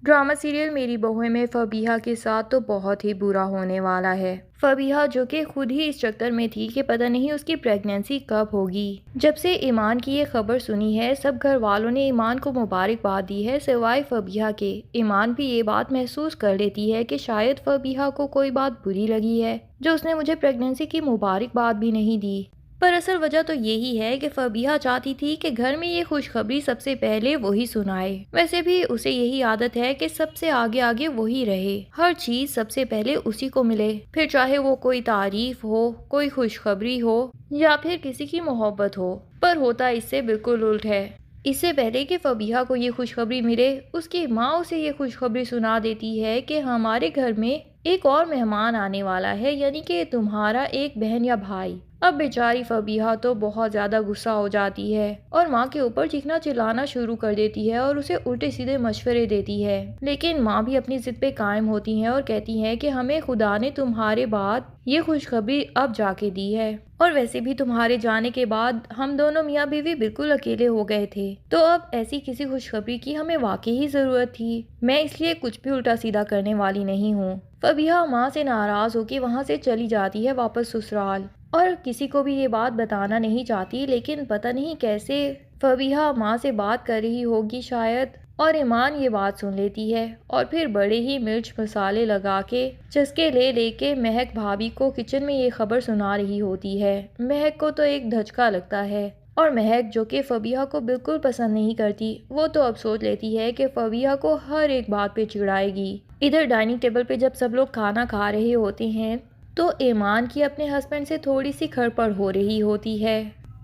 Drama serial मेरी बहुएं में फबीहा के साथ तो बहुत ही बुरा होने वाला है। फबीहा जो कि खुद ही इस चक्कर में थी कि पता नहीं उसकी प्रेगनेंसी कब होगी। जब से ईमान की ये खबर सुनी है, सब घर वालों ने ईमान को मुबारकबाद दी है सिवाय फबीहा के। ईमान भी ये बात महसूस कर लेती है कि शायद फबीहा को कोई बात बुरी लगी है जो उसने मुझे प्रेगनेंसी की मुबारकबाद भी नहीं दी। पर असल वजह तो यही है कि फबीहा चाहती थी कि घर में ये खुशखबरी सबसे पहले वही सुनाए। वैसे भी उसे यही आदत है कि सबसे आगे आगे वही रहे, हर चीज सबसे पहले उसी को मिले, फिर चाहे वो कोई तारीफ हो, कोई खुशखबरी हो या फिर किसी की मोहब्बत हो। पर होता इससे बिल्कुल उल्ट है। इससे पहले कि फबीहा को ये खुशखबरी मिले, उसकी माँ उसे ये खुशखबरी सुना देती है कि हमारे घर में एक और मेहमान आने वाला है, यानी कि तुम्हारा एक बहन या भाई। अब बेचारी फबीहा तो बहुत ज्यादा गुस्सा हो जाती है और माँ के ऊपर चीखना चिल्लाना शुरू कर देती है और उसे उल्टे सीधे मशवरे देती है। लेकिन माँ भी अपनी जिद पे कायम होती हैं और कहती हैं कि हमें खुदा ने तुम्हारे बाद ये खुशखबरी अब जाके दी है, और वैसे भी तुम्हारे जाने के बाद हम दोनों मियाँ बीवी बिल्कुल अकेले हो गए थे, तो अब ऐसी किसी खुशखबरी की हमें वाकई ही जरूरत थी। मैं इसलिए कुछ भी उल्टा सीधा करने वाली नहीं हूँ। फबीहा माँ से नाराज होकर वहाँ से चली जाती है वापस ससुराल, और किसी को भी ये बात बताना नहीं चाहती। लेकिन पता नहीं कैसे फबीहा माँ से बात कर रही होगी शायद, और ईमान ये बात सुन लेती है और फिर बड़े ही मिर्च मसाले लगा के चस्के ले लेके महक भाभी को किचन में ये खबर सुना रही होती है। महक को तो एक धचका लगता है, और महक जो कि फबीहा को बिल्कुल पसंद नहीं करती, वो तो अब सोच लेती है कि फबीहा को हर एक बात पे चिढ़ाएगी। इधर डाइनिंग टेबल पे जब सब लोग खाना खा रहे होते हैं तो ईमान की अपने हस्बैंड से थोड़ी सी खड़पड़ हो रही होती है।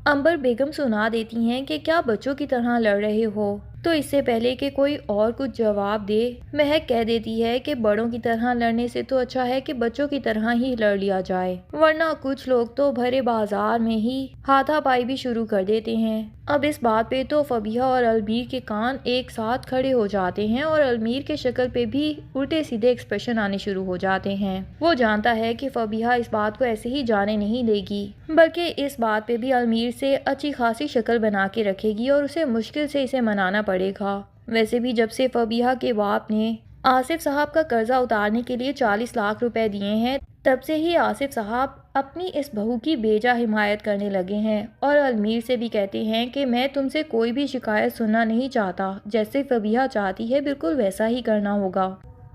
अंबर बेगम सुना देती हैं कि क्या बच्चों की तरह लड़ रहे हो। तो इससे पहले कि कोई और कुछ जवाब दे, महक कह देती है कि बड़ों की तरह लड़ने से तो अच्छा है कि बच्चों की तरह ही लड़ लिया जाए, वरना कुछ लोग तो भरे बाजार में ही हाथापाई भी शुरू कर देते हैं। अब इस बात पे तो फबीहा और अलमीर के कान एक साथ खड़े हो जाते हैं और अलमीर के शक्ल पे भी उल्टे सीधे एक्सप्रेशन आने शुरू हो जाते हैं। वो जानता है कि फबीहा इस बात को ऐसे ही जाने नहीं देगी, बल्कि इस बात पे भी अलमीर से अच्छी खासी शक्ल बना के रखेगी और उसे मुश्किल से इसे मनाना पड़ेगा। वैसे भी जब से फबीहा के बाप ने आसिफ साहब का कर्जा उतारने के लिए 40 लाख रुपए दिए हैं, तब से ही आसिफ साहब अपनी इस बहू की बेजा हिमायत करने लगे हैं और अलमीर से भी कहते हैं कि मैं तुमसे कोई भी शिकायत सुनना नहीं चाहता, जैसे फबीहा चाहती है बिल्कुल वैसा ही करना होगा।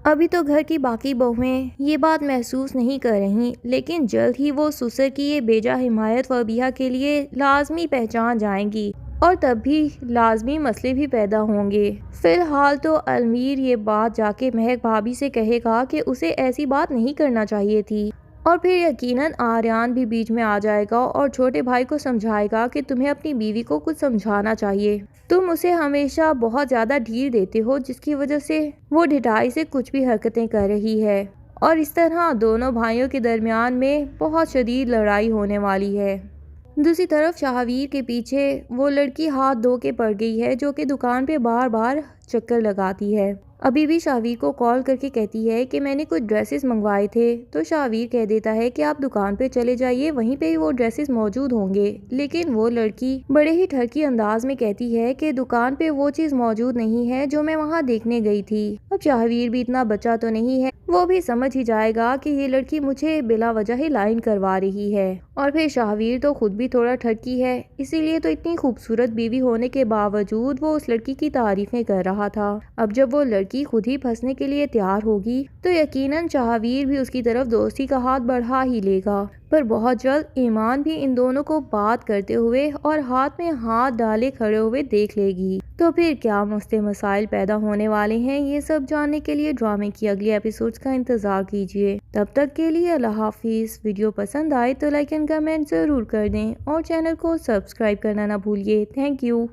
अभी तो घर की बाकी बहुएं ये बात महसूस नहीं कर रही, लेकिन जल्द ही वो ससुर की ये बेजा हिमायत फबीहा के लिए लाजमी पहचान जाएंगी और तब भी लाजमी मसले भी पैदा होंगे। फिलहाल तो अलमीर ये बात जाके महक भाभी से कहेगा कि उसे ऐसी बात नहीं करना चाहिए थी, और फिर यकीनन आर्यान भी बीच में आ जाएगा और छोटे भाई को समझाएगा कि तुम्हें अपनी बीवी को कुछ समझाना चाहिए। तुम उसे हमेशा बहुत ज़्यादा ढील देते हो, जिसकी वजह से वो ढिठाई से कुछ भी हरकतें कर रही है, और इस तरह दोनों भाइयों के दरमियान में बहुत शदीद लड़ाई होने वाली है। दूसरी तरफ शाहवीर के पीछे वो लड़की हाथ धो के पड़ गई है जो कि दुकान पे बार बार चक्कर लगाती है। अभी भी शाहवीर को कॉल करके कहती है कि मैंने कुछ ड्रेसेस मंगवाए थे, तो शाहवीर कह देता है कि आप दुकान पे चले जाइए, वहीं पे ही वो ड्रेसेस मौजूद होंगे। लेकिन वो लड़की बड़े ही ठरकी अंदाज में कहती है कि दुकान पे वो चीज़ मौजूद नहीं है जो मैं वहाँ देखने गई थी। अब शाहवीर भी इतना बच्चा तो नहीं है, वो भी समझ ही जाएगा कि ये लड़की मुझे बिला वजह ही लाइन करवा रही है। और फिर शाहवीर तो खुद भी थोड़ा ठरकी है, इसीलिए तो इतनी खूबसूरत बीवी होने के बावजूद वो उस लड़की की तारीफें कर रहा था। अब जब वो लड़की खुद ही फंसने के लिए तैयार होगी तो यकीनन शाहवीर भी उसकी तरफ दोस्ती का हाथ बढ़ा ही लेगा। पर बहुत जल्द ईमान भी इन दोनों को बात करते हुए और हाथ में हाथ डाले खड़े हुए देख लेगी। तो फिर क्या मसले मसाइल पैदा होने वाले हैं, ये सब जानने के लिए ड्रामे की अगली एपिसोड्स का इंतजार कीजिए। तब तक के लिए अल्लाह हाफिज। वीडियो पसंद आए तो लाइक एंड कमेंट जरूर कर दें और चैनल को सब्सक्राइब करना ना भूलिए। Thank you.